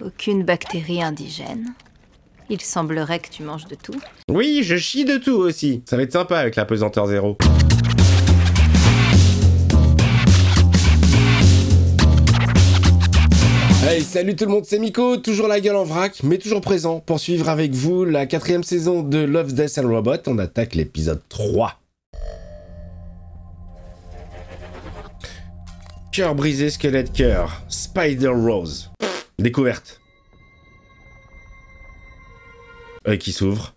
Aucune bactérie indigène. Il semblerait que tu manges de tout. Oui, je chie de tout aussi. Ça va être sympa avec la pesanteur zéro. Hey, salut tout le monde, c'est Miko, toujours la gueule en vrac, mais toujours présent pour suivre avec vous la 4ème saison de Love, Death and Robot. On attaque l'épisode 3. Cœur brisé, squelette cœur. Spider Rose. Découverte. Œil qui s'ouvre.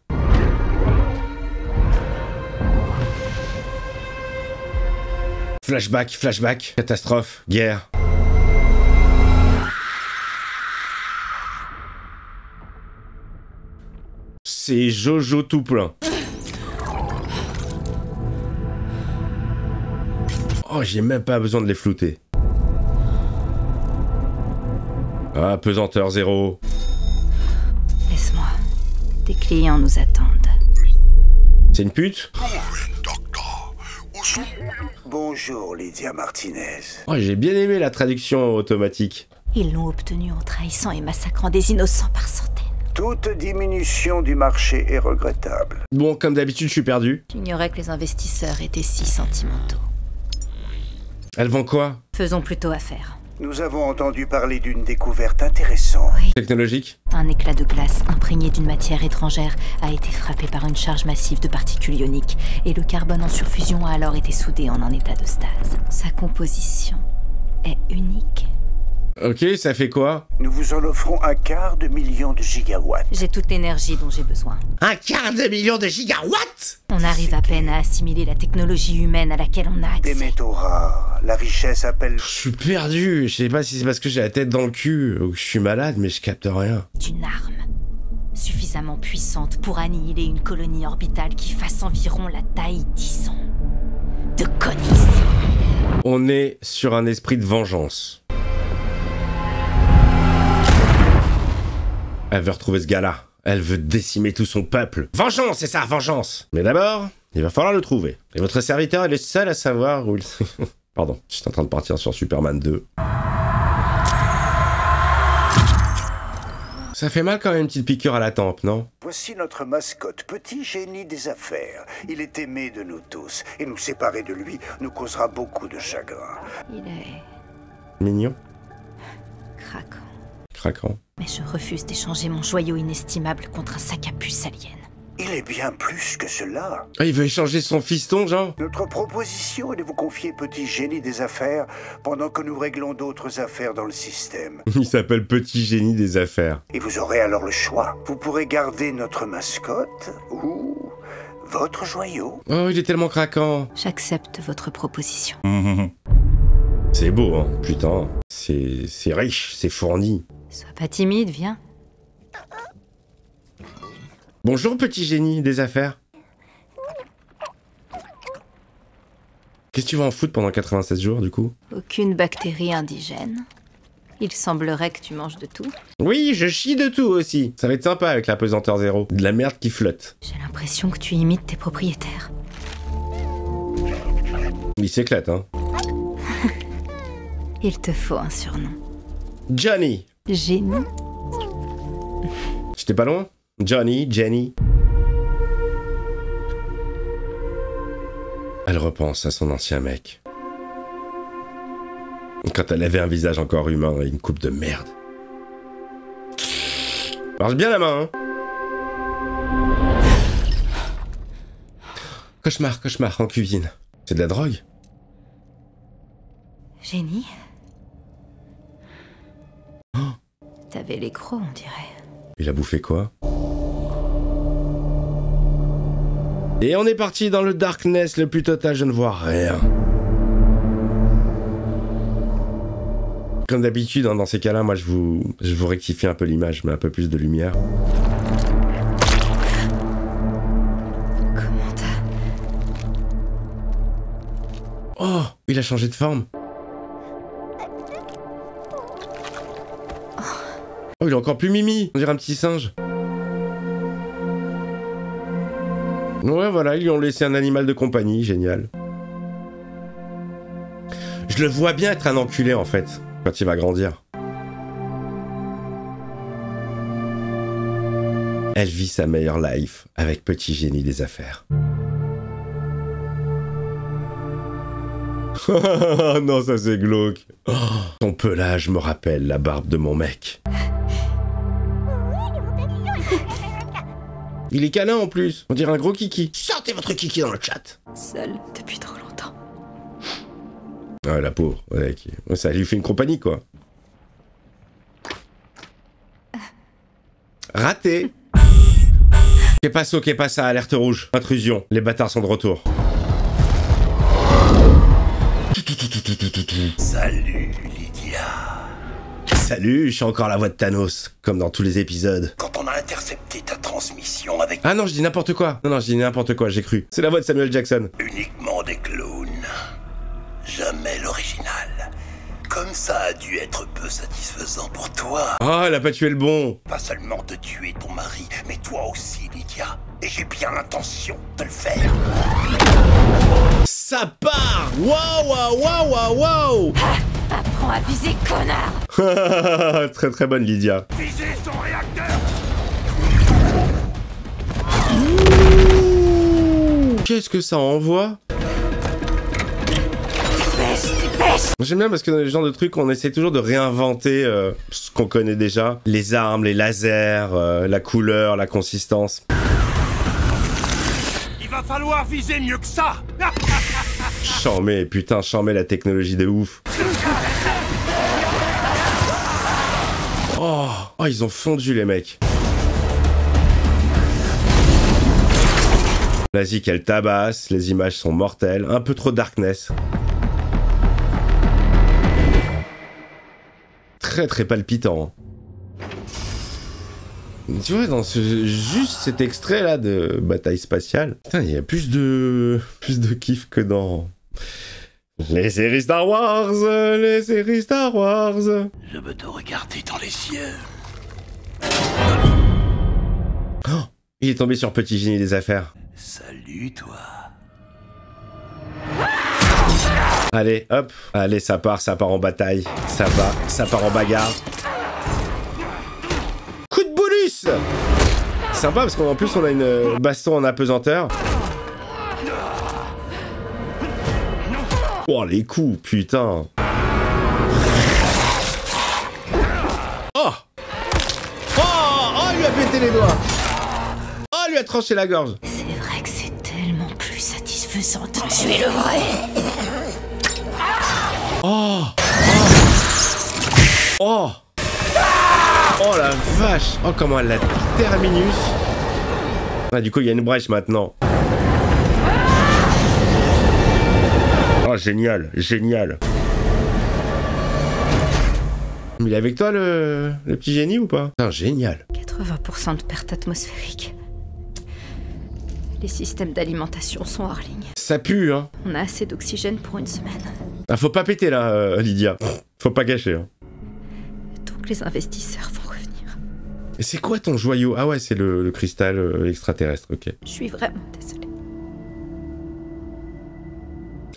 Flashback, flashback. Catastrophe, guerre. C'est Jojo tout plein. Oh, j'ai même pas besoin de les flouter. Ah, pesanteur zéro. Laisse-moi. Tes clients nous attendent. C'est une pute? Bonjour, Lydia Martinez. Oh, j'ai bien aimé la traduction automatique. Ils l'ont obtenu en trahissant et massacrant des innocents par centaines. Toute diminution du marché est regrettable. Bon, comme d'habitude, je suis perdu. J'ignorais que les investisseurs étaient si sentimentaux. Elle vend quoi? Faisons plutôt affaire. Nous avons entendu parler d'une découverte intéressante. Oui. Technologique? Un éclat de glace imprégné d'une matière étrangère a été frappé par une charge massive de particules ioniques et le carbone en surfusion a alors été soudé en un état de stase. Sa composition est unique. Ok, ça fait quoi? Nous vous en offrons 1/4 million de gigawatts. J'ai toute l'énergie dont j'ai besoin. 1/4 million de gigawatts? On arrive à peine à assimiler la technologie humaine à laquelle on a Des accès. métaux rares. La richesse appelle... Je suis perdu. Je sais pas si c'est parce que j'ai la tête dans le cul ou que je suis malade, mais je capte rien. D'une arme suffisamment puissante pour annihiler une colonie orbitale qui fasse environ la taille, disons, de Conis. On est sur un esprit de vengeance. Elle veut retrouver ce gars-là. Elle veut décimer tout son peuple. Vengeance, c'est ça, vengeance. Mais d'abord, il va falloir le trouver. Et votre serviteur est le seul à savoir où il... Pardon, je suis en train de partir sur Superman 2. Ça fait mal quand même une petite piqûre à la tempe, non? Voici notre mascotte, petit génie des affaires. Il est aimé de nous tous, et nous séparer de lui nous causera beaucoup de chagrin. Il est Mignon. craquant. Craquant. Mais je refuse d'échanger mon joyau inestimable contre un sac à puce alien. Il est bien plus que cela. Ah, il veut échanger son fiston, genre? Notre proposition est de vous confier petit génie des affaires pendant que nous réglons d'autres affaires dans le système. Il s'appelle Petit Génie des Affaires. Et vous aurez alors le choix. Vous pourrez garder notre mascotte ou votre joyau. Oh, il est tellement craquant. J'accepte votre proposition. C'est beau, hein, putain. C'est riche, c'est fourni. Sois pas timide, viens. Bonjour, petit génie des affaires. Qu'est-ce que tu vas en foutre pendant 96 jours, du coup? Aucune bactérie indigène. Il semblerait que tu manges de tout. Oui, je chie de tout aussi. Ça va être sympa avec la pesanteur zéro. De la merde qui flotte. J'ai l'impression que tu imites tes propriétaires. Il s'éclate, hein. Il te faut un surnom. Johnny. Génie. J'étais pas loin? Johnny, Jenny. Elle repense à son ancien mec. Quand elle avait un visage encore humain et une coupe de merde. Marche bien la main, hein. Cauchemar, cauchemar en cuisine. C'est de la drogue? Génie. T'avais les crocs, on dirait. Il a bouffé quoi? Et on est parti dans le darkness le plus total, je ne vois rien. Comme d'habitude, dans ces cas-là, moi je vous rectifie un peu l'image, je mets un peu plus de lumière. Comment t'as... Oh, il a changé de forme. Oh, il est encore plus mimi, on dirait un petit singe. Ouais, voilà, ils lui ont laissé un animal de compagnie, génial. Je le vois bien être un enculé, en fait, quand il va grandir. Elle vit sa meilleure life avec Petit Génie des Affaires. Non, ça c'est glauque. Oh, ton pelage me rappelle la barbe de mon mec. Il est câlin en plus. On dirait un gros kiki. Sortez votre kiki dans le chat. Seule depuis trop longtemps. Ah, la pauvre. Ouais, ça lui fait une compagnie, quoi. Raté. Qu'est pas ça, alerte rouge. Intrusion. Les bâtards sont de retour. Salut, Lydia. Salut, je suis encore la voix de Thanos, comme dans tous les épisodes. Quand on a intercepté ta transmission avec Ah non, je dis n'importe quoi. Non, je dis n'importe quoi, j'ai cru. C'est la voix de Samuel Jackson. uniquement des clones, jamais l'original. Comme ça a dû être peu satisfaisant pour toi. Oh, elle a pas tué le bon. Pas seulement de tuer ton mari, mais toi aussi, Lydia. Et j'ai bien l'intention de le faire. Ça part. Waouh. Apprends à viser, connard. Très très bonne, Lydia. Visez son réacteur. Qu'est-ce que ça envoie? Dépêche. J'aime bien parce que dans les genres de trucs, on essaie toujours de réinventer ce qu'on connaît déjà. Les armes, les lasers, la couleur, la consistance. Il va falloir viser mieux que ça. Chambé, putain, chambé la technologie de ouf. Oh, ils ont fondu les mecs. La zik elle tabasse, les images sont mortelles, un peu trop darkness. Très très palpitant. Tu vois, dans juste cet extrait là de bataille spatiale, putain, il y a plus de kiff que dans les séries Star Wars, Je veux te regarder dans les yeux. Oh, il est tombé sur Petit Génie des Affaires. Salut, toi. Allez, hop, allez, ça part en bataille, ça part en bagarre. Coup de bonus. Sympa parce qu'en plus on a une baston en apesanteur. Oh les coups, putain. Oh, il lui a pété les doigts. Oh, il lui a tranché la gorge. C'est vrai que c'est tellement plus satisfaisant de tuer le vrai. Oh la vache. Oh comment elle l'a terminus. Ah du coup il y a une brèche maintenant. Oh génial. Il est avec toi le petit génie ou pas? Putain génial. 80% de perte atmosphérique. Les systèmes d'alimentation sont hors ligne. Ça pue hein. On a assez d'oxygène pour une semaine. Ah faut pas péter là Lydia. Faut pas gâcher hein. Donc les investisseurs vont revenir. Et c'est quoi ton joyau? Ah ouais c'est le cristal extraterrestre, ok. Je suis vraiment désolée.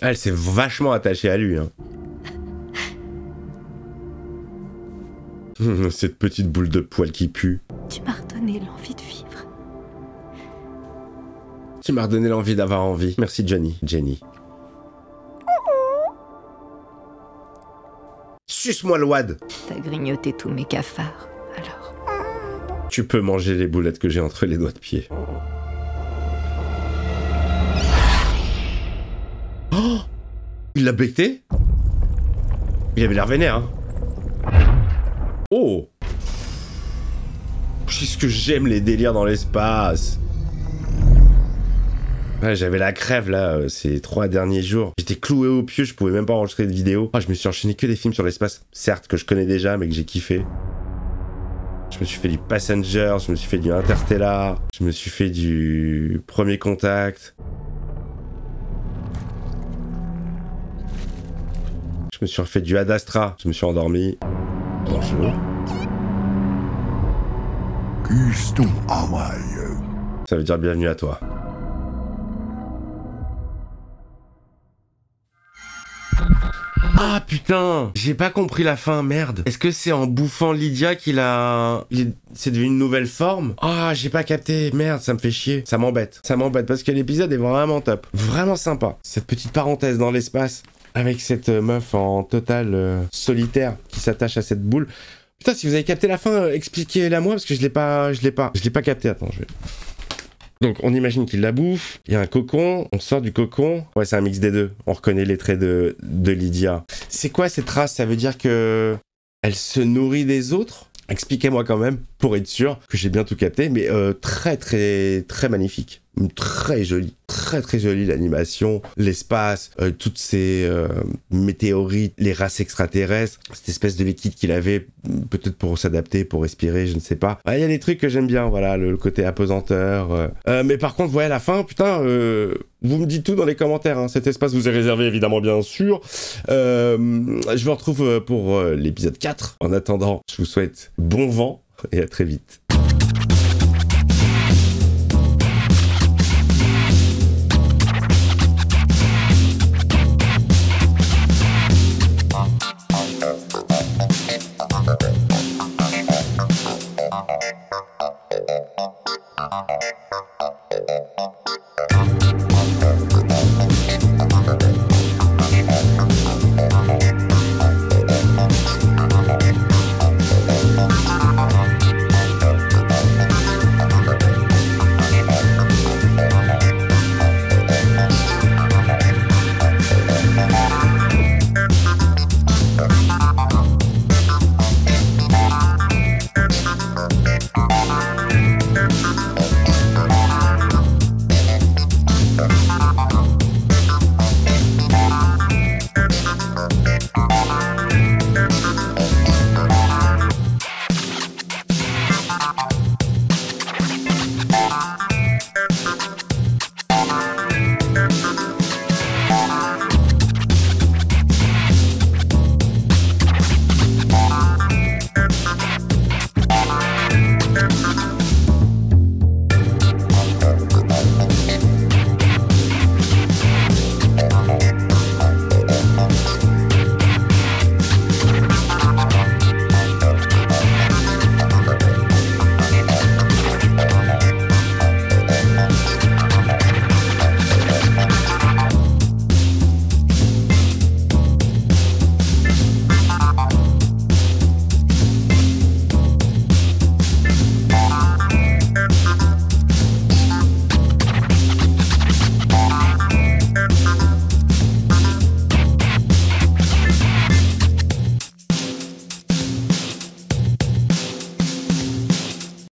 Elle s'est vachement attachée à lui hein. Cette petite boule de poil qui pue. Tu m'as redonné l'envie de vivre. Tu m'as redonné l'envie d'avoir envie. Merci Jenny. Suce-moi le wad. T'as grignoté tous mes cafards, alors. Tu peux manger les boulettes que j'ai entre les doigts de pied. Oh, il l'a becté? Il avait l'air vénère, hein. Oh, qu'est-ce que j'aime les délires dans l'espace. Ouais, j'avais la crève là ces 3 derniers jours. J'étais cloué au pieu, je pouvais même pas enregistrer de vidéo. Je me suis enchaîné que des films sur l'espace. Certes que je connais déjà mais que j'ai kiffé. Je me suis fait du Passenger, je me suis fait du Interstellar, je me suis fait du Premier Contact. Je me suis refait du Ad Astra, je me suis endormi. Bonjour. Ça veut dire bienvenue à toi. Ah putain, j'ai pas compris la fin, merde. Est-ce que c'est en bouffant Lydia c'est devenu une nouvelle forme? Ah, j'ai pas capté, merde, ça me fait chier. Ça m'embête parce que l'épisode est vraiment top. Vraiment sympa. Cette petite parenthèse dans l'espace avec cette meuf en total solitaire qui s'attache à cette boule. Putain, si vous avez capté la fin, expliquez-la moi parce que je l'ai pas capté. Attends, je vais... Donc on imagine qu'il la bouffe, il y a un cocon, on sort du cocon. Ouais, c'est un mix des deux. On reconnaît les traits de Lydia. C'est quoi cette race? Ça veut dire que elle se nourrit des autres? Expliquez-moi quand même, pour être sûr que j'ai bien tout capté, mais très magnifique. Très jolie l'animation, l'espace, toutes ces météorites, les races extraterrestres, cette espèce de liquide qu'il avait, peut-être pour s'adapter, pour respirer, je ne sais pas. Il y a des trucs que j'aime bien, voilà, le côté apesanteur. Mais par contre, ouais, à la fin, putain, vous me dites tout dans les commentaires, hein. Cet espace vous est réservé, évidemment, bien sûr. Je vous retrouve pour l'épisode 4. En attendant, je vous souhaite bon vent et à très vite. Thank you.